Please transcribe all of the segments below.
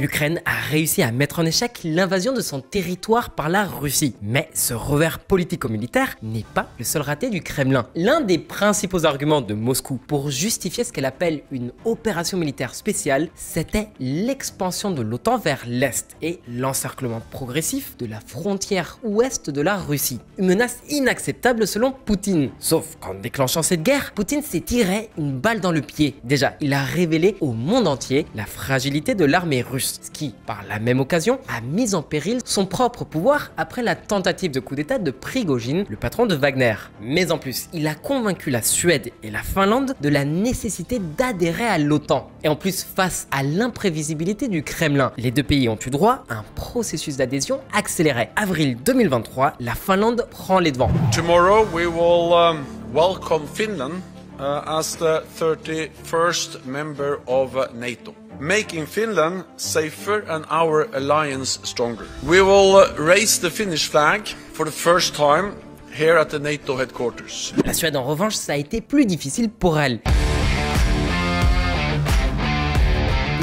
L'Ukraine a réussi à mettre en échec l'invasion de son territoire par la Russie. Mais ce revers politico-militaire n'est pas le seul raté du Kremlin. L'un des principaux arguments de Moscou pour justifier ce qu'elle appelle une opération militaire spéciale, c'était l'expansion de l'OTAN vers l'Est et l'encerclement progressif de la frontière ouest de la Russie. Une menace inacceptable selon Poutine. Sauf qu'en déclenchant cette guerre, Poutine s'est tiré une balle dans le pied. Déjà, il a révélé au monde entier la fragilité de l'armée russe, ce qui, par la même occasion, a mis en péril son propre pouvoir après la tentative de coup d'état de Prigojine, le patron de Wagner. Mais en plus, il a convaincu la Suède et la Finlande de la nécessité d'adhérer à l'OTAN. Et en plus, face à l'imprévisibilité du Kremlin, les deux pays ont eu droit à un processus d'adhésion accéléré. Avril 2023, la Finlande prend les devants. Tomorrow we will welcome Finland as the 31st member of NATO, making Finland safer and our alliance stronger. We will raise the Finnish flag for the first time here at the NATO headquarters. La Suède, en revanche, ça a été plus difficile pour elle.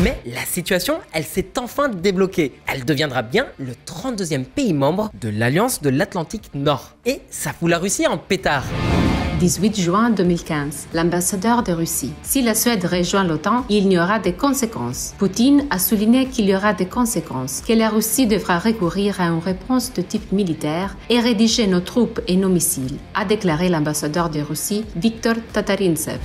Mais la situation, elle s'est enfin débloquée. Elle deviendra bien le 32e pays membre de l'Alliance de l'Atlantique Nord. Et ça fout la Russie en pétard. 18 juin 2015, l'ambassadeur de Russie. Si la Suède rejoint l'OTAN, il y aura des conséquences. Poutine a souligné qu'il y aura des conséquences, que la Russie devra recourir à une réponse de type militaire et rédiger nos troupes et nos missiles, a déclaré l'ambassadeur de Russie, Viktor Tatarintsev.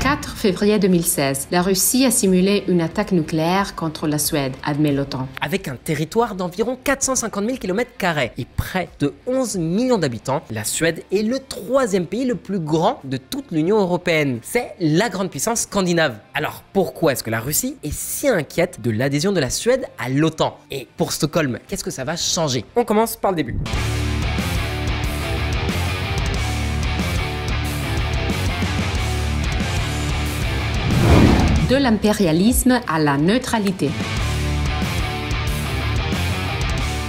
4 février 2016, la Russie a simulé une attaque nucléaire contre la Suède, admet l'OTAN. Avec un territoire d'environ 450 000 km² et près de 11 millions d'habitants, la Suède est le 3e pays le plus grand de toute l'Union européenne. C'est la grande puissance scandinave. Alors pourquoi est-ce que la Russie est si inquiète de l'adhésion de la Suède à l'OTAN? Et pour Stockholm, qu'est-ce que ça va changer? On commence par le début. De l'impérialisme à la neutralité.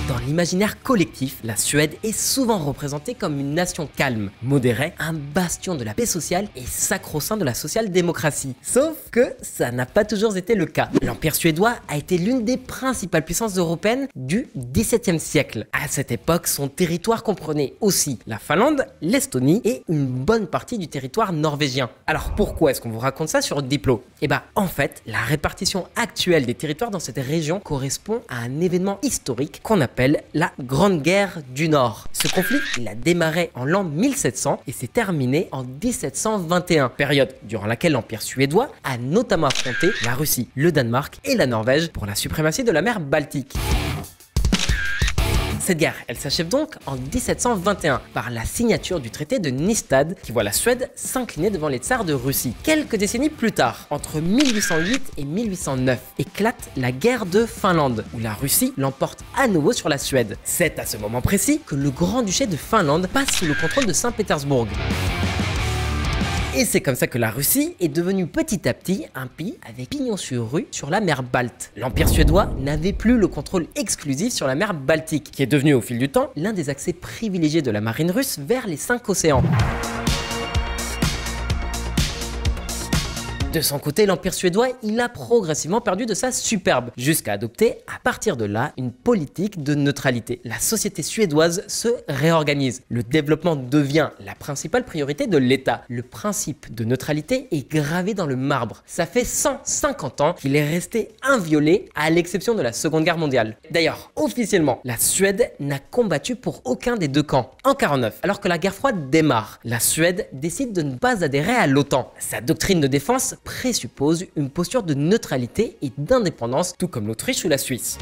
Dans l'imaginaire collectif, la Suède est souvent représentée comme une nation calme, modérée, un bastion de la paix sociale et sacro-saint de la social-démocratie. Sauf que ça n'a pas toujours été le cas. L'Empire suédois a été l'une des principales puissances européennes du XVIIe siècle. À cette époque, son territoire comprenait aussi la Finlande, l'Estonie et une bonne partie du territoire norvégien. Alors pourquoi est-ce qu'on vous raconte ça sur Diplo? Eh ben, en fait, la répartition actuelle des territoires dans cette région correspond à un événement historique qu'on appelle la Grande Guerre du Nord. Ce conflit, il a démarré en l'an 1700 et s'est terminé en 1721, période durant laquelle l'Empire suédois a notamment affronté la Russie, le Danemark et la Norvège pour la suprématie de la mer Baltique. Cette guerre, elle s'achève donc en 1721 par la signature du traité de Nystad qui voit la Suède s'incliner devant les tsars de Russie. Quelques décennies plus tard, entre 1808 et 1809, éclate la guerre de Finlande où la Russie l'emporte à nouveau sur la Suède. C'est à ce moment précis que le Grand-Duché de Finlande passe sous le contrôle de Saint-Pétersbourg. Et c'est comme ça que la Russie est devenue petit à petit un pays avec pignon sur rue sur la mer Balte. L'Empire suédois n'avait plus le contrôle exclusif sur la mer Baltique, qui est devenue au fil du temps l'un des accès privilégiés de la marine russe vers les 5 océans. De son côté, l'Empire suédois, il a progressivement perdu de sa superbe, jusqu'à adopter, à partir de là, une politique de neutralité. La société suédoise se réorganise. Le développement devient la principale priorité de l'État. Le principe de neutralité est gravé dans le marbre. Ça fait 150 ans qu'il est resté inviolé, à l'exception de la Seconde Guerre mondiale. D'ailleurs, officiellement, la Suède n'a combattu pour aucun des deux camps. En 1949, alors que la guerre froide démarre, la Suède décide de ne pas adhérer à l'OTAN. Sa doctrine de défense présuppose une posture de neutralité et d'indépendance, tout comme l'Autriche ou la Suisse.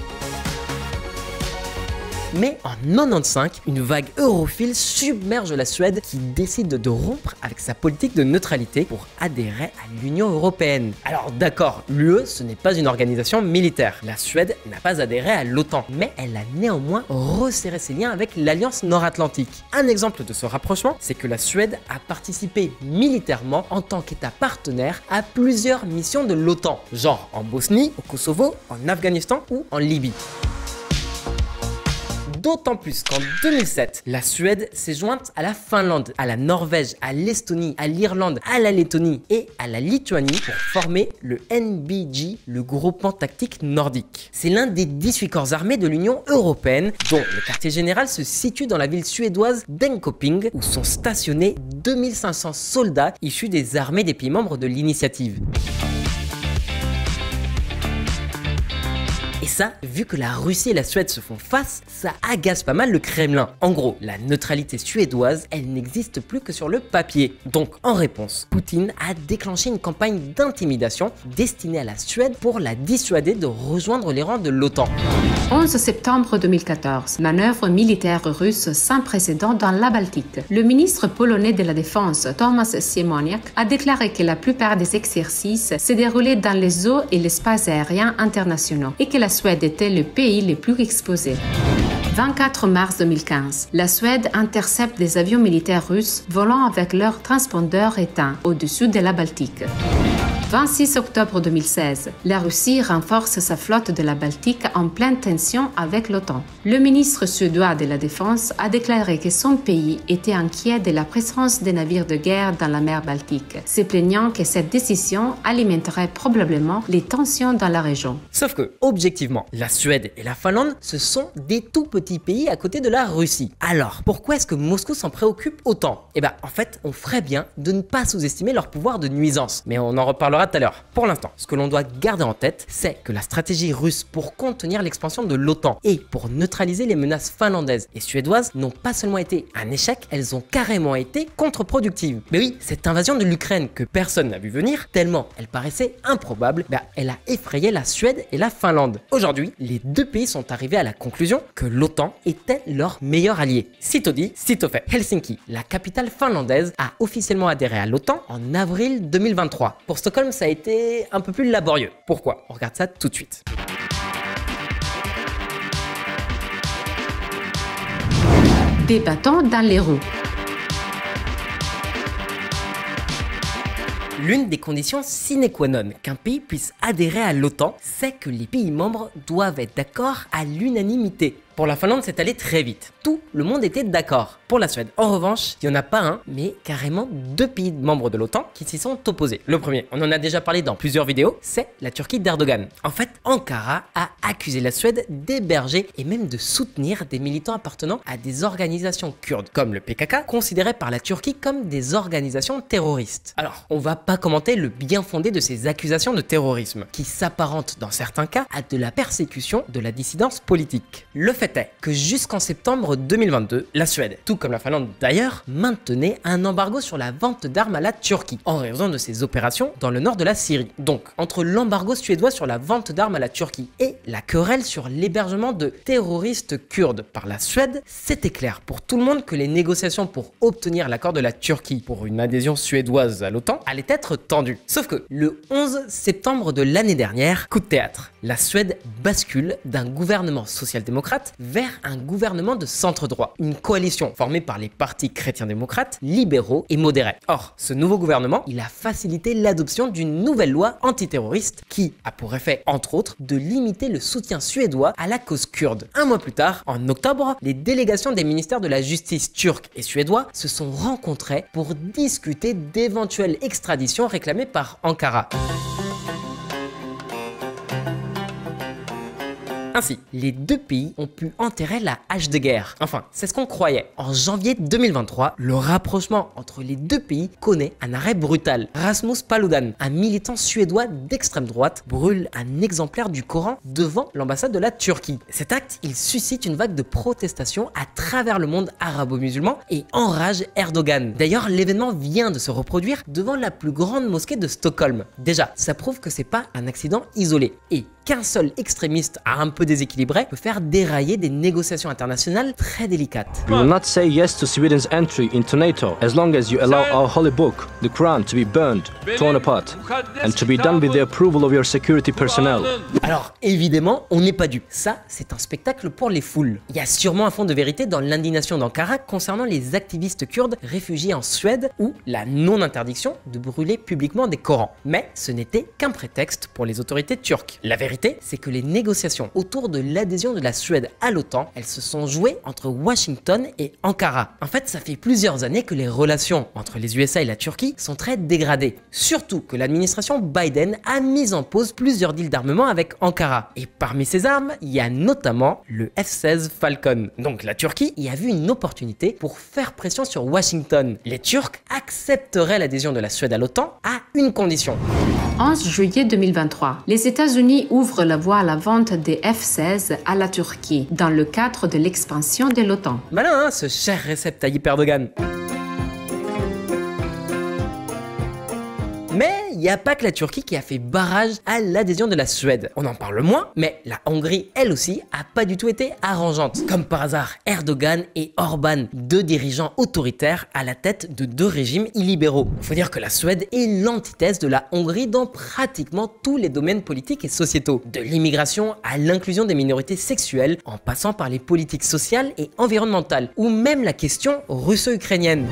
Mais en 1995, une vague europhile submerge la Suède qui décide de rompre avec sa politique de neutralité pour adhérer à l'Union européenne. Alors d'accord, l'UE ce n'est pas une organisation militaire. La Suède n'a pas adhéré à l'OTAN, mais elle a néanmoins resserré ses liens avec l'Alliance Nord-Atlantique. Un exemple de ce rapprochement, c'est que la Suède a participé militairement en tant qu'État partenaire à plusieurs missions de l'OTAN, genre en Bosnie, au Kosovo, en Afghanistan ou en Libye. D'autant plus qu'en 2007, la Suède s'est jointe à la Finlande, à la Norvège, à l'Estonie, à l'Irlande, à la Lettonie et à la Lituanie pour former le NBG, le groupement tactique nordique. C'est l'un des 18 corps armés de l'Union européenne, dont le quartier général se situe dans la ville suédoise d'Enköping, où sont stationnés 2500 soldats issus des armées des pays membres de l'initiative. Et ça, vu que la Russie et la Suède se font face, ça agace pas mal le Kremlin. En gros, la neutralité suédoise, elle n'existe plus que sur le papier. Donc, en réponse, Poutine a déclenché une campagne d'intimidation destinée à la Suède pour la dissuader de rejoindre les rangs de l'OTAN. 11 septembre 2014, manœuvre militaire russe sans précédent dans la Baltique. Le ministre polonais de la Défense, Tomasz Siemoniak, a déclaré que la plupart des exercices se déroulaient dans les eaux et l'espace aérien internationaux et que la Suède était le pays le plus exposé. 24 mars 2015, la Suède intercepte des avions militaires russes volant avec leurs transpondeurs éteints au-dessus de la Baltique. 26 octobre 2016, la Russie renforce sa flotte de la Baltique en pleine tension avec l'OTAN. Le ministre suédois de la Défense a déclaré que son pays était inquiet de la présence des navires de guerre dans la mer Baltique, se plaignant que cette décision alimenterait probablement les tensions dans la région. Sauf que, objectivement, la Suède et la Finlande, ce sont des tout petits pays à côté de la Russie. Alors, pourquoi est-ce que Moscou s'en préoccupe autant? Eh ben, en fait, on ferait bien de ne pas sous-estimer leur pouvoir de nuisance. Mais on en reparlera tout à l'heure. Pour l'instant, ce que l'on doit garder en tête, c'est que la stratégie russe pour contenir l'expansion de l'OTAN et pour neutraliser les menaces finlandaises et suédoises n'ont pas seulement été un échec, elles ont carrément été contre-productives. Mais oui, cette invasion de l'Ukraine que personne n'a vu venir, tellement elle paraissait improbable, elle a effrayé la Suède et la Finlande. Aujourd'hui, les deux pays sont arrivés à la conclusion que l'OTAN était leur meilleur allié. Sitôt dit, sitôt fait. Helsinki, la capitale finlandaise, a officiellement adhéré à l'OTAN en avril 2023. Pour Stockholm, ça a été un peu plus laborieux. Pourquoi? On regarde ça tout de suite. Des bâtons dans les roues. L'une des conditions sine qua non qu'un pays puisse adhérer à l'OTAN, c'est que les pays membres doivent être d'accord à l'unanimité. Pour la Finlande, c'est allé très vite. Tout le monde était d'accord. Pour la Suède, en revanche, il n'y en a pas un, mais carrément deux pays membres de l'OTAN qui s'y sont opposés. Le premier, on en a déjà parlé dans plusieurs vidéos, c'est la Turquie d'Erdogan. En fait, Ankara a accusé la Suède d'héberger et même de soutenir des militants appartenant à des organisations kurdes, comme le PKK, considérées par la Turquie comme des organisations terroristes. Alors, on va pas commenter le bien fondé de ces accusations de terrorisme, qui s'apparentent dans certains cas à de la persécution de la dissidence politique. Le fait est que jusqu'en septembre 2022, la Suède, tout comme la Finlande d'ailleurs, maintenait un embargo sur la vente d'armes à la Turquie, en raison de ses opérations dans le nord de la Syrie. Donc, entre l'embargo suédois sur la vente d'armes à la Turquie et la querelle sur l'hébergement de terroristes kurdes par la Suède, c'était clair pour tout le monde que les négociations pour obtenir l'accord de la Turquie pour une adhésion suédoise à l'OTAN allaient être tendues. Sauf que le 11 septembre de l'année dernière, coup de théâtre, la Suède bascule d'un gouvernement social-démocrate vers un gouvernement de centre-droit, une coalition formée par les partis chrétiens-démocrates, libéraux et modérés. Or, ce nouveau gouvernement, il a facilité l'adoption d'une nouvelle loi antiterroriste qui a pour effet, entre autres, de limiter le soutien suédois à la cause kurde. Un mois plus tard, en octobre, les délégations des ministères de la justice turcs et suédois se sont rencontrées pour discuter d'éventuelles extraditions réclamées par Ankara. Ainsi, les deux pays ont pu enterrer la hache de guerre. Enfin, c'est ce qu'on croyait. En janvier 2023, le rapprochement entre les deux pays connaît un arrêt brutal. Rasmus Paludan, un militant suédois d'extrême droite, brûle un exemplaire du Coran devant l'ambassade de la Turquie. Cet acte, il suscite une vague de protestations à travers le monde arabo-musulman et enrage Erdogan. D'ailleurs, l'événement vient de se reproduire devant la plus grande mosquée de Stockholm. Déjà, ça prouve que c'est pas un accident isolé et qu'un seul extrémiste un peu déséquilibré peut faire dérailler des négociations internationales très délicates. We will not say yes to Sweden's entry into NATO as long as you allow our holy book, the Quran, to be burned, torn apart, and to be done with the approval of your security personnel. Alors, évidemment, on n'est pas dupes. Ça, c'est un spectacle pour les foules. Il y a sûrement un fond de vérité dans l'indignation d'Ankara concernant les activistes kurdes réfugiés en Suède ou la non-interdiction de brûler publiquement des Corans. Mais ce n'était qu'un prétexte pour les autorités turques. La vérité, vérité, c'est que les négociations autour de l'adhésion de la Suède à l'OTAN, elles se sont jouées entre Washington et Ankara. En fait, ça fait plusieurs années que les relations entre les USA et la Turquie sont très dégradées. Surtout que l'administration Biden a mis en pause plusieurs deals d'armement avec Ankara. Et parmi ces armes, il y a notamment le F-16 Falcon. Donc la Turquie y a vu une opportunité pour faire pression sur Washington. Les Turcs accepteraient l'adhésion de la Suède à l'OTAN à une condition. 11 juillet 2023, les États-Unis ouvrent la voie à la vente des F-16 à la Turquie dans le cadre de l'expansion de l'OTAN. Malin, hein, ce cher Recep Tayyip Erdogan. Mais il n'y a pas que la Turquie qui a fait barrage à l'adhésion de la Suède. On en parle moins, mais la Hongrie, elle aussi, a pas du tout été arrangeante. Comme par hasard, Erdogan et Orban, deux dirigeants autoritaires à la tête de deux régimes illibéraux. Faut dire que la Suède est l'antithèse de la Hongrie dans pratiquement tous les domaines politiques et sociétaux. De l'immigration à l'inclusion des minorités sexuelles, en passant par les politiques sociales et environnementales, ou même la question russo-ukrainienne.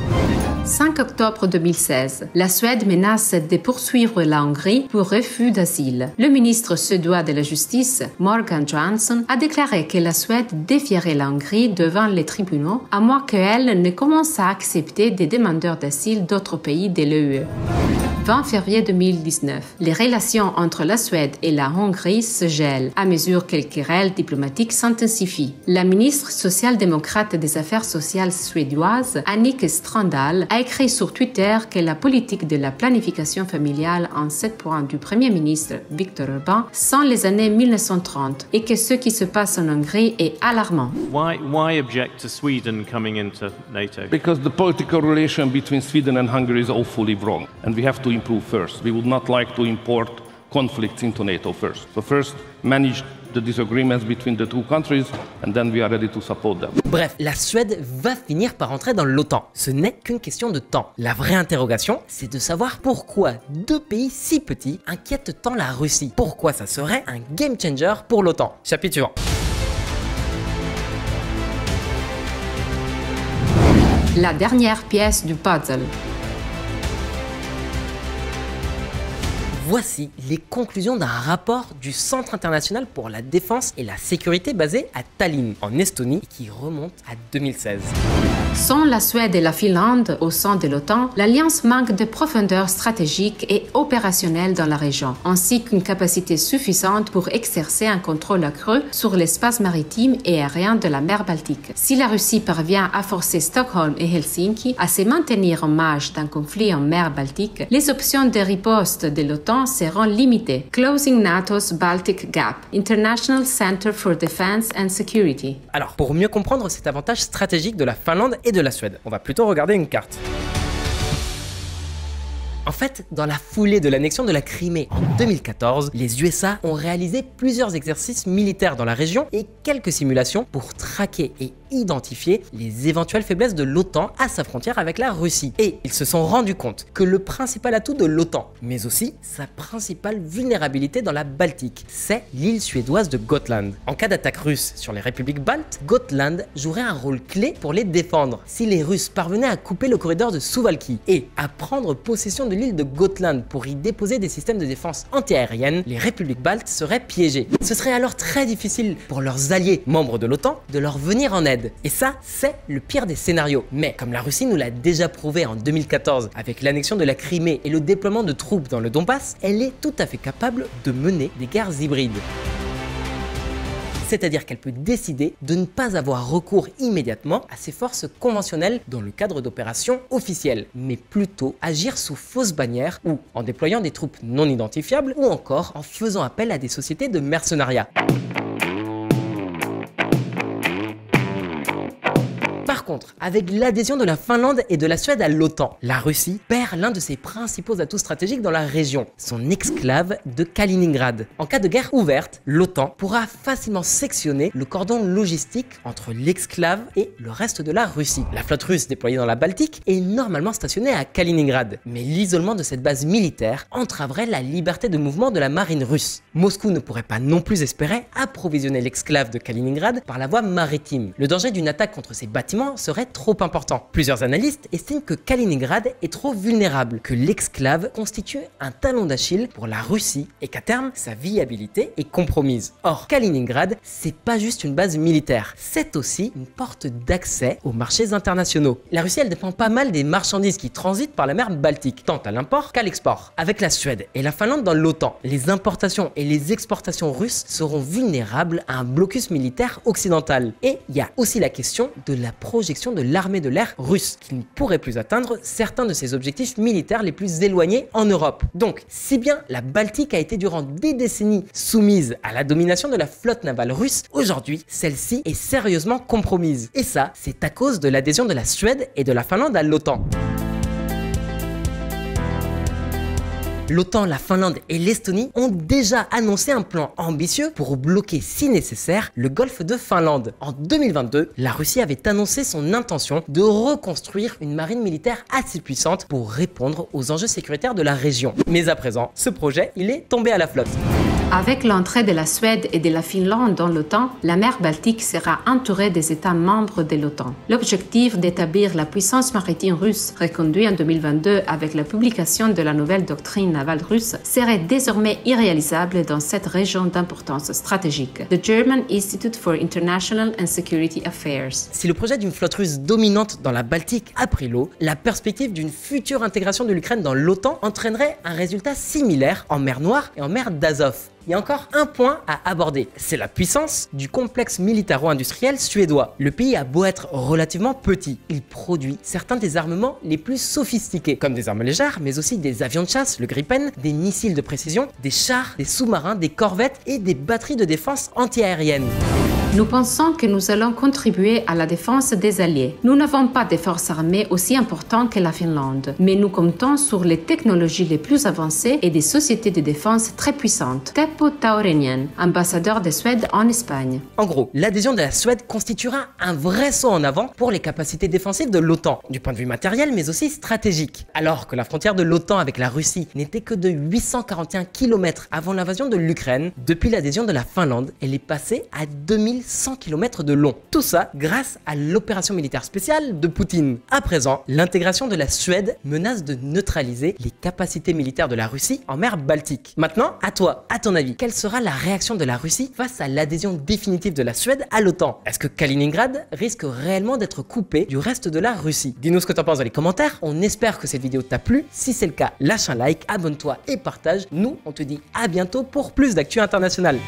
5 octobre 2016, la Suède menace de poursuivre la Hongrie pour refus d'asile. Le ministre suédois de la Justice, Morgan Johansson, a déclaré que la Suède défierait la Hongrie devant les tribunaux à moins qu'elle ne commence à accepter des demandeurs d'asile d'autres pays de l'UE. 20 février 2019, les relations entre la Suède et la Hongrie se gèlent à mesure que les querelles diplomatiques s'intensifient. La ministre social-démocrate des Affaires sociales suédoise, Annika Strandhäll, a écrit sur Twitter que la politique de la planification familiale en 7 points du Premier ministre Viktor Orbán sent les années 1930 et que ce qui se passe en Hongrie est alarmant. Why object to Sweden coming into NATO? Because the political relation between Sweden and Hungary is awfully wrong, and we have to improve first. We would not like to import conflicts into NATO first. So first, manage the disagreements between the two countries, and then we are ready to support them. Bref, la Suède va finir par entrer dans l'OTAN. Ce n'est qu'une question de temps. La vraie interrogation, c'est de savoir pourquoi deux pays si petits inquiètent tant la Russie. Pourquoi ça serait un game changer pour l'OTAN. Chapitre suivant. La dernière pièce du puzzle. Voici les conclusions d'un rapport du Centre international pour la défense et la sécurité basé à Tallinn, en Estonie, qui remonte à 2016. Sans la Suède et la Finlande au sein de l'OTAN, l'Alliance manque de profondeur stratégique et opérationnelle dans la région, ainsi qu'une capacité suffisante pour exercer un contrôle accru sur l'espace maritime et aérien de la mer Baltique. Si la Russie parvient à forcer Stockholm et Helsinki à se maintenir en marge d'un conflit en mer Baltique, les options de riposte de l'OTAN seront limitées. Closing NATO's Baltic Gap, International Center for Defense and Security. Alors, pour mieux comprendre cet avantage stratégique de la Finlande et de la Suède, on va plutôt regarder une carte. En fait, dans la foulée de l'annexion de la Crimée en 2014, les USA ont réalisé plusieurs exercices militaires dans la région et quelques simulations pour traquer et identifier les éventuelles faiblesses de l'OTAN à sa frontière avec la Russie. Et ils se sont rendus compte que le principal atout de l'OTAN, mais aussi sa principale vulnérabilité dans la Baltique, c'est l'île suédoise de Gotland. En cas d'attaque russe sur les républiques baltes, Gotland jouerait un rôle clé pour les défendre. Si les Russes parvenaient à couper le corridor de Suwałki et à prendre possession de l'île de Gotland pour y déposer des systèmes de défense antiaérienne, les républiques baltes seraient piégées. Ce serait alors très difficile pour leurs alliés membres de l'OTAN de leur venir en aide. Et ça, c'est le pire des scénarios. Mais comme la Russie nous l'a déjà prouvé en 2014 avec l'annexion de la Crimée et le déploiement de troupes dans le Donbass, elle est tout à fait capable de mener des guerres hybrides. C'est-à-dire qu'elle peut décider de ne pas avoir recours immédiatement à ses forces conventionnelles dans le cadre d'opérations officielles, mais plutôt agir sous fausse bannière ou en déployant des troupes non identifiables ou encore en faisant appel à des sociétés de mercenariat. Par contre, avec l'adhésion de la Finlande et de la Suède à l'OTAN, la Russie perd l'un de ses principaux atouts stratégiques dans la région, son exclave de Kaliningrad. En cas de guerre ouverte, l'OTAN pourra facilement sectionner le cordon logistique entre l'exclave et le reste de la Russie. La flotte russe déployée dans la Baltique est normalement stationnée à Kaliningrad, mais l'isolement de cette base militaire entraverait la liberté de mouvement de la marine russe. Moscou ne pourrait pas non plus espérer approvisionner l'exclave de Kaliningrad par la voie maritime. Le danger d'une attaque contre ces bâtiments bâtiment serait trop important. Plusieurs analystes estiment que Kaliningrad est trop vulnérable, que l'exclave constitue un talon d'Achille pour la Russie et qu'à terme, sa viabilité est compromise. Or, Kaliningrad, c'est pas juste une base militaire, c'est aussi une porte d'accès aux marchés internationaux. La Russie, elle dépend pas mal des marchandises qui transitent par la mer Baltique, tant à l'import qu'à l'export. Avec la Suède et la Finlande dans l'OTAN, les importations et les exportations russes seront vulnérables à un blocus militaire occidental. Et il y a aussi la question de la projection de l'armée de l'air russe, qui ne pourrait plus atteindre certains de ses objectifs militaires les plus éloignés en Europe. Donc, si bien la Baltique a été durant des décennies soumise à la domination de la flotte navale russe, aujourd'hui, celle-ci est sérieusement compromise. Et ça, c'est à cause de l'adhésion de la Suède et de la Finlande à l'OTAN. L'OTAN, la Finlande et l'Estonie ont déjà annoncé un plan ambitieux pour bloquer, si nécessaire, le golfe de Finlande. En 2022, la Russie avait annoncé son intention de reconstruire une marine militaire assez puissante pour répondre aux enjeux sécuritaires de la région. Mais à présent, ce projet, il est tombé à la flotte. Avec l'entrée de la Suède et de la Finlande dans l'OTAN, la mer Baltique sera entourée des États membres de l'OTAN. L'objectif d'établir la puissance maritime russe, reconduit en 2022 avec la publication de la nouvelle doctrine navale russe, serait désormais irréalisable dans cette région d'importance stratégique. The German Institute for International and Security Affairs. Si le projet d'une flotte russe dominante dans la Baltique a pris l'eau, la perspective d'une future intégration de l'Ukraine dans l'OTAN entraînerait un résultat similaire en mer Noire et en mer d'Azov. Il y a encore un point à aborder, c'est la puissance du complexe militaro-industriel suédois. Le pays a beau être relativement petit, il produit certains des armements les plus sophistiqués, comme des armes légères, mais aussi des avions de chasse, le Gripen, des missiles de précision, des chars, des sous-marins, des corvettes et des batteries de défense antiaérienne. Nous pensons que nous allons contribuer à la défense des alliés. Nous n'avons pas de forces armées aussi importantes que la Finlande, mais nous comptons sur les technologies les plus avancées et des sociétés de défense très puissantes. Teppo Taurenian, ambassadeur de Suède en Espagne. En gros, l'adhésion de la Suède constituera un vrai saut en avant pour les capacités défensives de l'OTAN, du point de vue matériel mais aussi stratégique. Alors que la frontière de l'OTAN avec la Russie n'était que de 841 km avant l'invasion de l'Ukraine, depuis l'adhésion de la Finlande, elle est passée à 2100 km de long. Tout ça grâce à l'opération militaire spéciale de Poutine. À présent, l'intégration de la Suède menace de neutraliser les capacités militaires de la Russie en mer Baltique. Maintenant, à toi, à ton avis, quelle sera la réaction de la Russie face à l'adhésion définitive de la Suède à l'OTAN? Est-ce que Kaliningrad risque réellement d'être coupé du reste de la Russie? Dis-nous ce que t'en penses dans les commentaires. On espère que cette vidéo t'a plu. Si c'est le cas, lâche un like, abonne-toi et partage. Nous, on te dit à bientôt pour plus d'actu internationale.